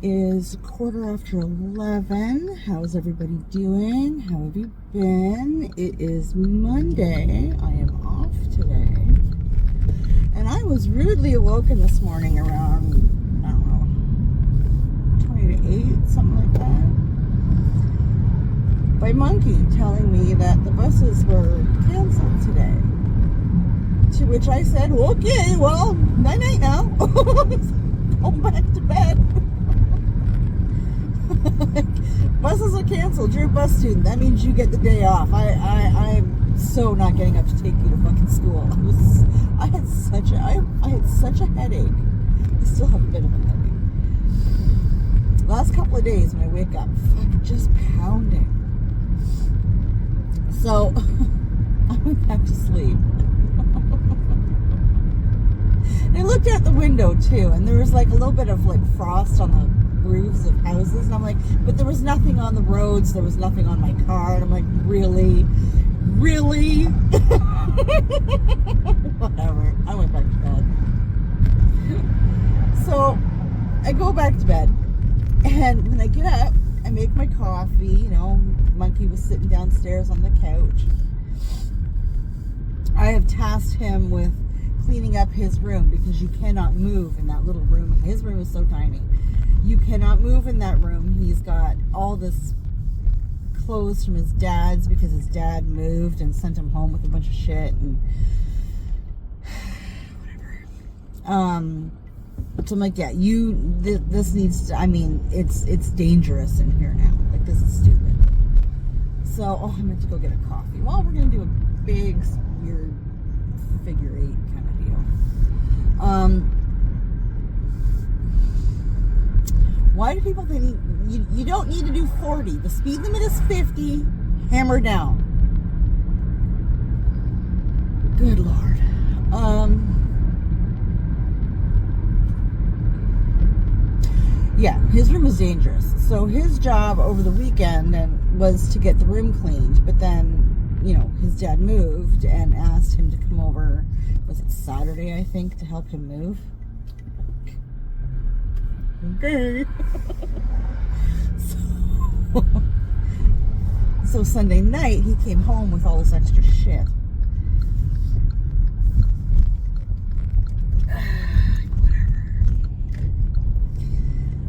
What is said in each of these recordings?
is 11:15. How's everybody doing? How have you been? It is Monday. I am off today. And I was rudely awoken this morning around, I don't know, 20 to 8, something like that, by Monkey telling me that the buses were canceled today. To which I said, okay, well, night-night now. Go back to bed. Buses are canceled. You're a bus student. That means you get the day off. I'm so not getting up to take you to fucking school. I had such a headache. I still have a bit of a headache. Last couple of days when I wake up, fucking just pounding. So I went back to sleep. And I looked out the window too, and there was like a little bit of like frost on the roofs of houses, and I'm like, but there was nothing on the roads, there was nothing on my car, and I'm like, really? Whatever. I went back to bed. So I go back to bed, and when I get up, I make my coffee. You know, Monkey was sitting downstairs on the couch. I have tasked him with cleaning up his room because you cannot move in that little room. His room is so tiny. You cannot move in that room. He's got all this clothes from his dad's because his dad moved and sent him home with a bunch of shit and whatever. So I'm like, yeah, this needs to, I mean, it's dangerous in here now. Like, this is stupid. So, I meant to go get a coffee. Well, we're going to do a big, weird figure 8 kind of deal. Why do people think you don't need to do 40? The speed limit is 50. Hammer down. Good Lord. Yeah, his room is dangerous. So his job over the weekend was to get the room cleaned, but then, you know, his dad moved and asked him to come over, was it Saturday, I think, to help him move? Okay. So Sunday night, he came home with all this extra shit.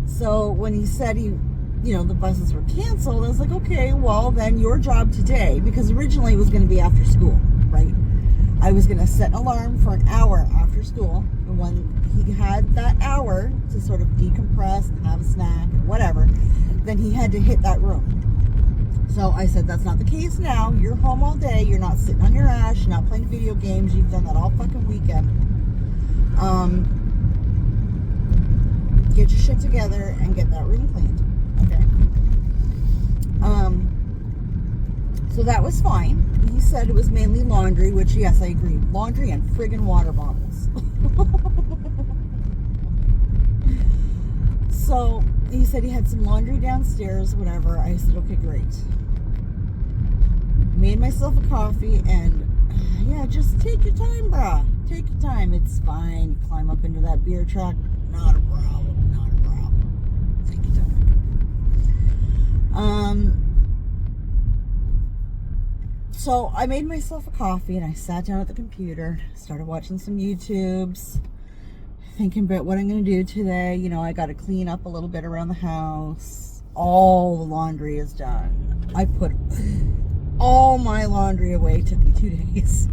So when he said the buses were canceled, I was like, okay, well, then your job today, because originally it was going to be after school, right? I was going to set an alarm for an hour after school, and when he had that hour to sort of decompress and have a snack and whatever, then he had to hit that room. So I said, that's not the case now. You're home all day. You're not sitting on your ass. You're not playing video games. You've done that all fucking weekend. Get your shit together and get that room cleaned. Okay. So that was fine. He said it was mainly laundry, which, yes, I agree. Laundry and friggin' water bottles. So he said he had some laundry downstairs, whatever. I said, okay, great. Made myself a coffee, and yeah, just take your time, brah. Take your time. It's fine. Climb up into that beer truck. Not a problem. Not a problem. Take your time. So I made myself a coffee, and I sat down at the computer, started watching some YouTubes, thinking about what I'm going to do today. You know, I got to clean up a little bit around the house. All the laundry is done. I put all my laundry away. It took me 2 days.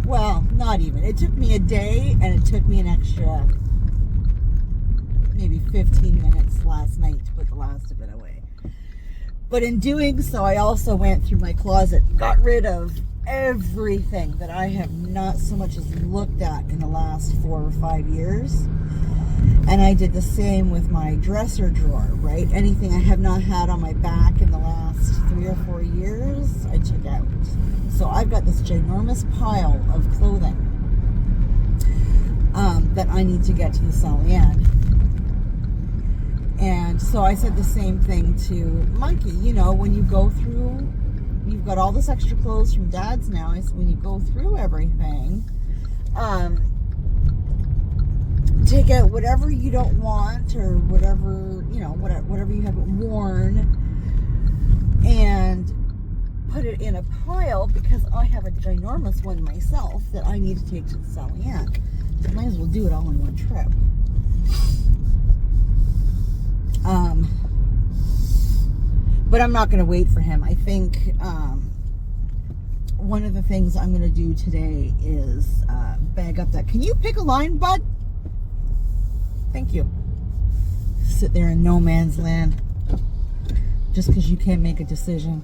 Well, not even. It took me a day, and it took me an extra maybe 15 minutes last night to put the last of it away. But in doing so, I also went through my closet, got rid of everything that I have not so much as looked at in the last 4 or 5 years. And I did the same with my dresser drawer, right? Anything I have not had on my back in the last 3 or 4 years, I took out. So I've got this ginormous pile of clothing that I need to get to the Sarnia. And so I said the same thing to Monkey. You know, when you go through, you've got all this extra clothes from Dad's now. I said, when you go through everything, Take out whatever you don't want, or whatever, you know, whatever you haven't worn, and put it in a pile, because I have a ginormous one myself that I need to take to the Sarnia. So I might as well do it all in one trip. But I'm not going to wait for him. I think one of the things I'm going to do today is bag up that. Can you pick a line, bud? Thank you. Sit there in no man's land just because you can't make a decision.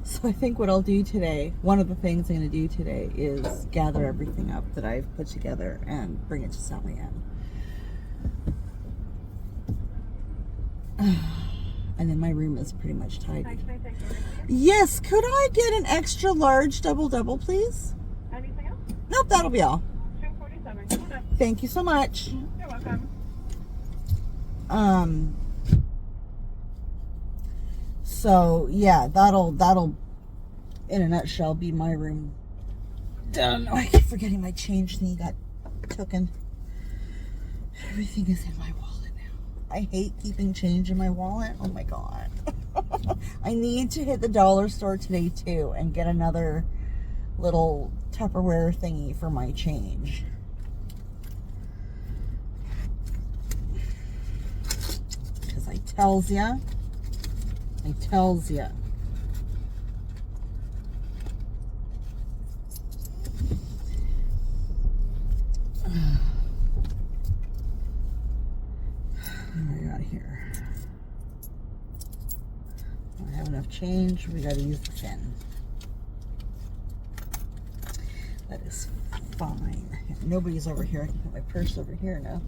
So I think what I'll do today, one of the things I'm going to do today, is gather everything up that I've put together and bring it to Sarnia. And then my room is pretty much tidy. Yes, could I get an extra large double, please? Anything else? Nope, that'll be all. 247. Thank you so much. You're welcome. So yeah, that'll in a nutshell be my room done. Oh, I keep forgetting my change thing got taken. Everything is in my wallet now. I hate keeping change in my wallet. Oh my god. I need to hit the dollar store today too and get another little Tupperware thingy for my change. Because I tells ya. What do we got here? I don't have enough change. We got to use the fin. That is fine. Nobody's over here. I can put my purse over here now.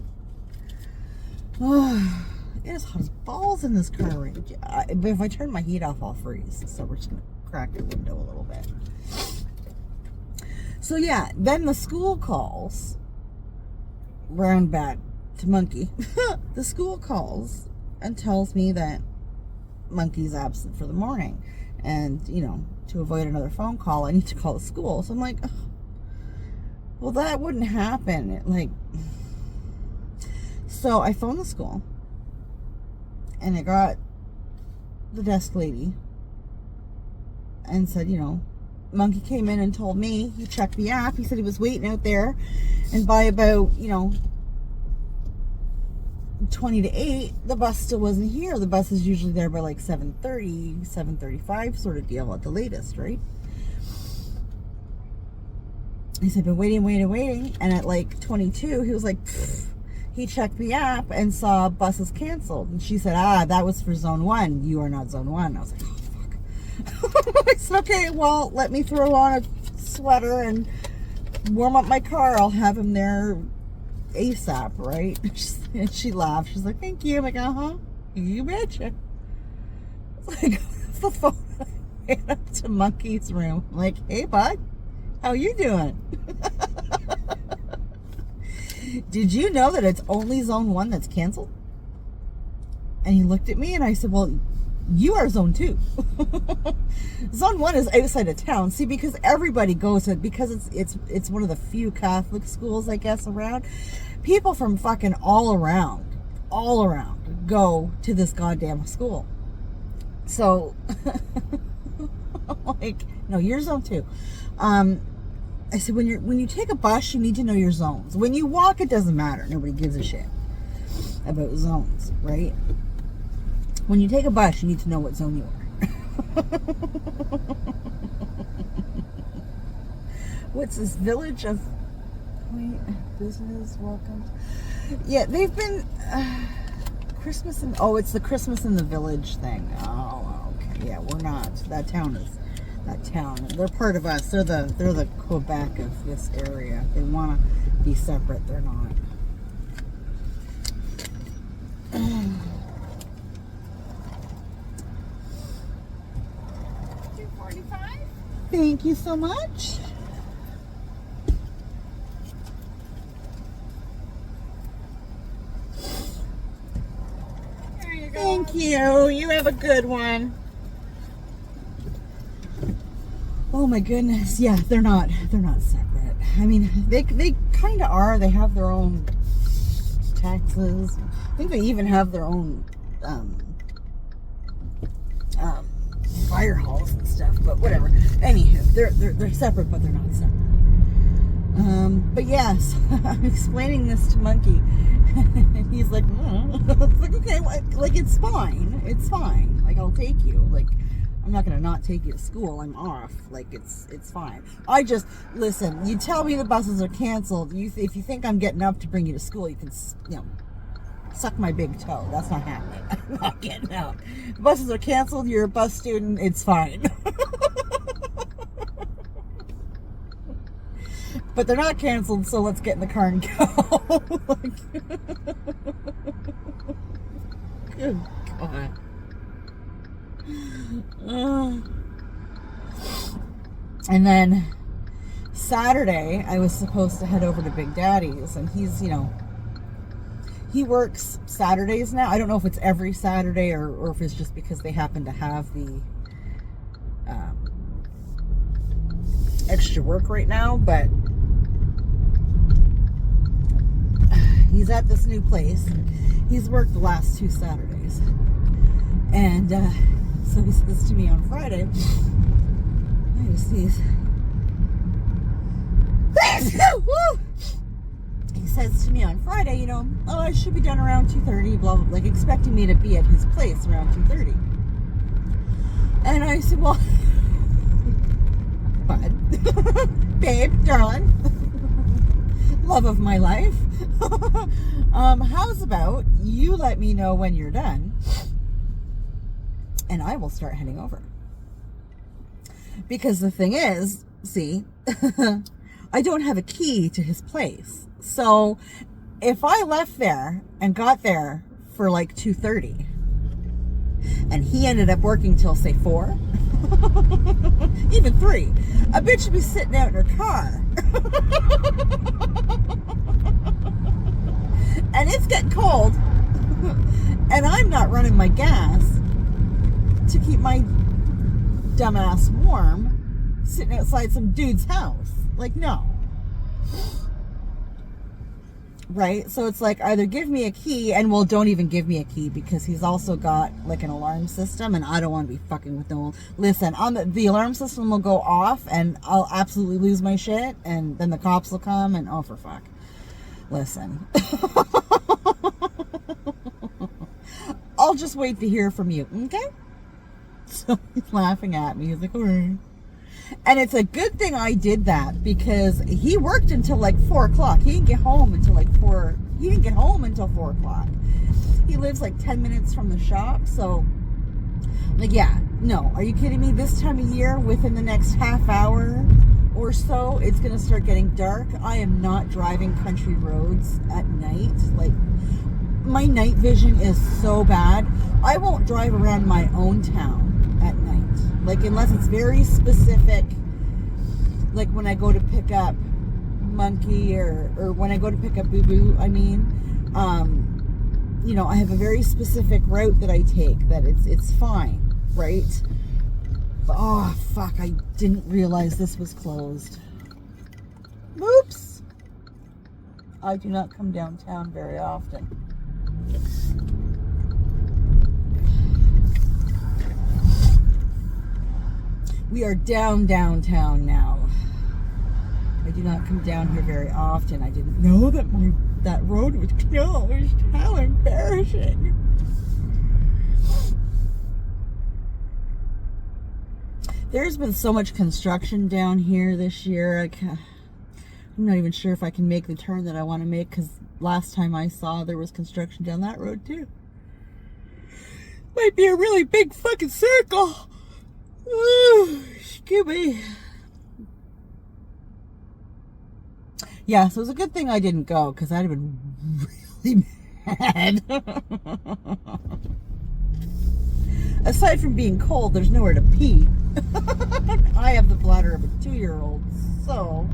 Oh, it is hot as balls in this car right now. But if I turn my heat off, I'll freeze. So we're just going to crack the window a little bit. So yeah, then the school calls. Round back to Monkey. The school calls and tells me that Monkey's absent for the morning. And, you know, to avoid another phone call, I need to call the school. So I'm like, oh, well, that wouldn't happen. So I phoned the school. And I got the desk lady and said, you know, Monkey came in and told me, he checked the app, he said he was waiting out there, and by about, you know, 20 to 8, the bus still wasn't here. The bus is usually there by like 7:30, 7:35 sort of deal at the latest, right? He said, been waiting, and at like 22, he was like, pfft. He checked the app and saw buses canceled. And she said, that was for zone 1. You are not zone 1. I was like, oh, fuck. I said, okay, well, let me throw on a sweater and warm up my car. I'll have him there ASAP, right? And she laughed. She's like, thank you. I'm like, uh-huh. You betcha. It's like, that's the phone. I ran up to Monkey's room. I'm like, hey, bud. How you doing? Did you know that it's only zone 1 that's canceled? And he looked at me and I said, well, you are zone 2. Zone 1 is outside of town. See, because everybody goes to, because it's one of the few Catholic schools, I guess, around. People from fucking all around go to this goddamn school. So, like, no, you're zone 2. I said, when you take a bus, you need to know your zones. When you walk, it doesn't matter. Nobody gives a shit about zones, right? When you take a bus, you need to know what zone you are. What's this village of business? Welcome. Yeah, they've been Christmas and it's the Christmas in the Village thing. Oh, okay. Yeah, we're not. That town. They're part of us. They're the Quebec of this area. They want to be separate. They're not. $2.45. Thank you so much. There you go. Thank you. You have a good one. Oh my goodness. Yeah, they're not separate. I mean, they kind of are. They have their own taxes. I think they even have their own fire halls and stuff, but whatever. Anywho, they're separate, but they're not separate. But yes, I'm explaining this to Monkey, and he's like, it's like, okay, like it's fine. Like, I'll take you. Like, I'm not gonna not take you to school. I'm off. Like, it's fine. I just listen. You tell me the buses are canceled. If you think I'm getting up to bring you to school, you can, suck my big toe. That's not happening. I'm not getting out. The buses are canceled. You're a bus student. It's fine. But they're not canceled, so let's get in the car and go. Good God. And then Saturday, I was supposed to head over to Big Daddy's, and he's, he works Saturdays now. I don't know if it's every Saturday or if it's just because they happen to have the extra work right now, but he's at this new place. He's worked the last 2 Saturdays. And so he says to me on Friday, I just sneeze. He says to me on Friday, oh, I should be done around 2:30, blah, blah, blah, like expecting me to be at his place around 2:30. And I said, well, bud, babe, darling, love of my life, how's about you let me know when you're done, and I will start heading over. Because the thing is, see, I don't have a key to his place. So if I left there and got there for like 2:30 and he ended up working till say 4, even 3, a bitch should be sitting out in her car. And it's getting cold and I'm not running my gas to keep my dumbass warm sitting outside some dude's house. Like, no. Right? So it's like, either give me a key, and well, don't even give me a key, because he's also got like an alarm system, and I don't want to be fucking with no. Listen, the alarm system will go off and I'll absolutely lose my shit, and then the cops will come, and oh, for fuck. Listen. I'll just wait to hear from you, okay? So he's laughing at me. He's like, all right. And it's a good thing I did that, because he worked until like 4 o'clock. He didn't get home until like 4. He didn't get home until 4 o'clock. He lives like 10 minutes from the shop. So, like, yeah, no. Are you kidding me? This time of year, within the next half hour or so, it's going to start getting dark. I am not driving country roads at night. Like, my night vision is so bad. I won't drive around my own town at night. Like, unless it's very specific, like when I go to pick up Monkey or when I go to pick up Boo Boo, I mean, I have a very specific route that I take that it's fine, right? But, oh, fuck, I didn't realize this was closed. Oops. I do not come downtown very often. We are downtown now. I do not come down here very often. I didn't know that that road was closed. How embarrassing. There's been so much construction down here this year. I'm not even sure if I can make the turn that I want to make, because last time I saw there was construction down that road too. Might be a really big fucking circle. Ooh, excuse me. Yeah, so it's a good thing I didn't go, because I'd have been really mad. Aside from being cold, there's nowhere to pee. I have the bladder of a 2-year-old, so...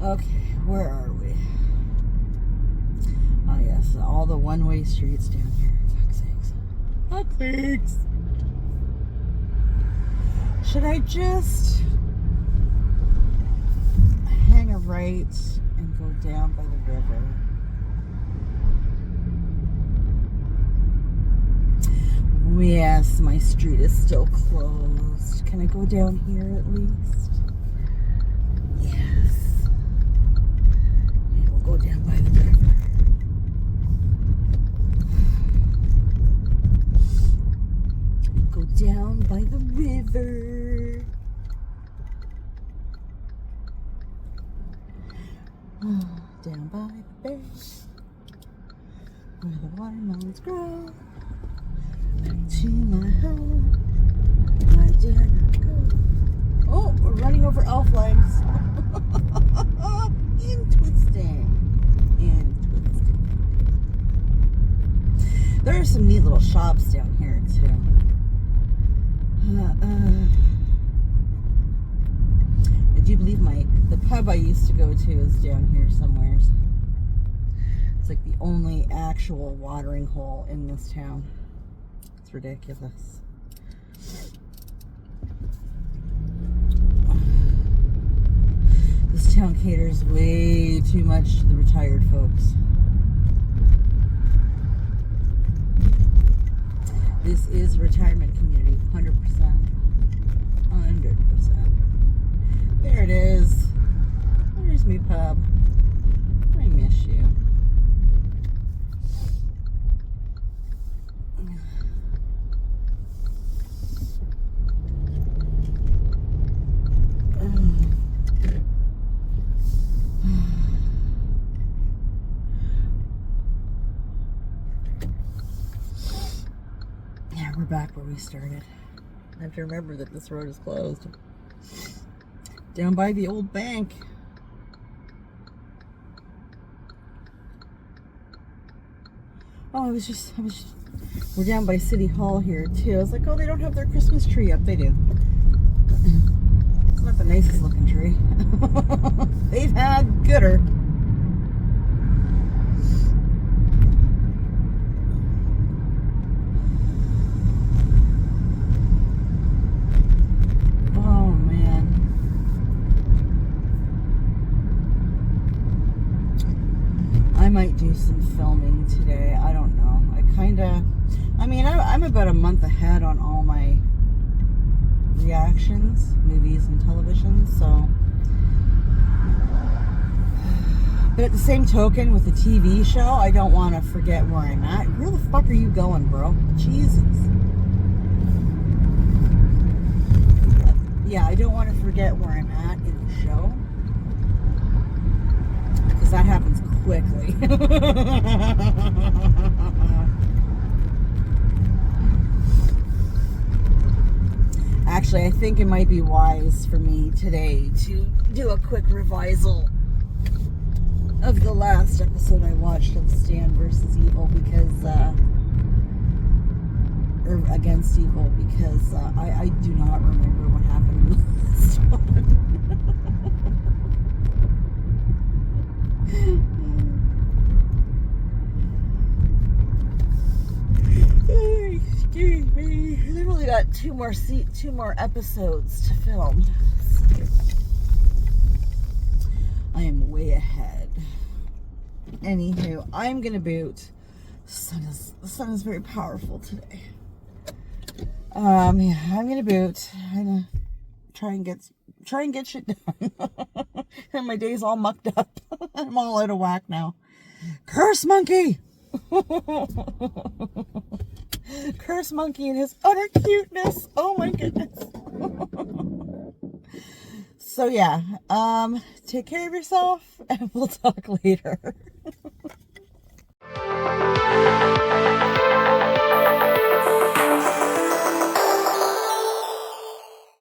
Okay, where are we? Oh yes, all the one-way streets down here, for fuck's sakes. Thanks. Should I just hang a right and go down by the river? Yes, my street is still closed. Can I go down here at least? Yes. Yeah, we'll go down by the river. Go down by the river. Down by the bay, where the watermelons grow. Back to my home, I dare not go. Oh, we're running over elf legs. In twisting. There are some neat little shops down here too. I do believe the pub I used to go to is down here somewhere. It's like the only actual watering hole in this town. It's ridiculous. This town caters way too much to the retired folks. This is a retirement community, 100%. 100%. There it is. There's me pub. I miss you. Yeah, we're back where we started. I have to remember that this road is closed. Down by the old bank. Oh, we're down by City Hall here too. I was like, oh, they don't have their Christmas tree up. They do. It's not the nicest looking tree. They've had gooder. I might do some filming today. I don't know. I'm about a month ahead on all my reactions, movies and television, so. But at the same token, with the TV show, I don't want to forget where I'm at. Where the fuck are you going, bro? Jesus. Yeah, I don't want to forget where I'm at in the show. Because that happens quickly. Actually, I think it might be wise for me today to do a quick revisal of the last episode I watched of Stan versus Evil because, or Against Evil, because I do not remember what happened in this one. Excuse me. I've only got two more episodes to film. I am way ahead. Anywho, I'm gonna boot. The sun is very powerful today. Yeah, I'm gonna boot. I'm gonna try and get shit done. And my day's all mucked up. I'm all out of whack now. Curse monkey! Curse monkey and his utter cuteness. Oh my goodness. So yeah, take care of yourself and we'll talk later.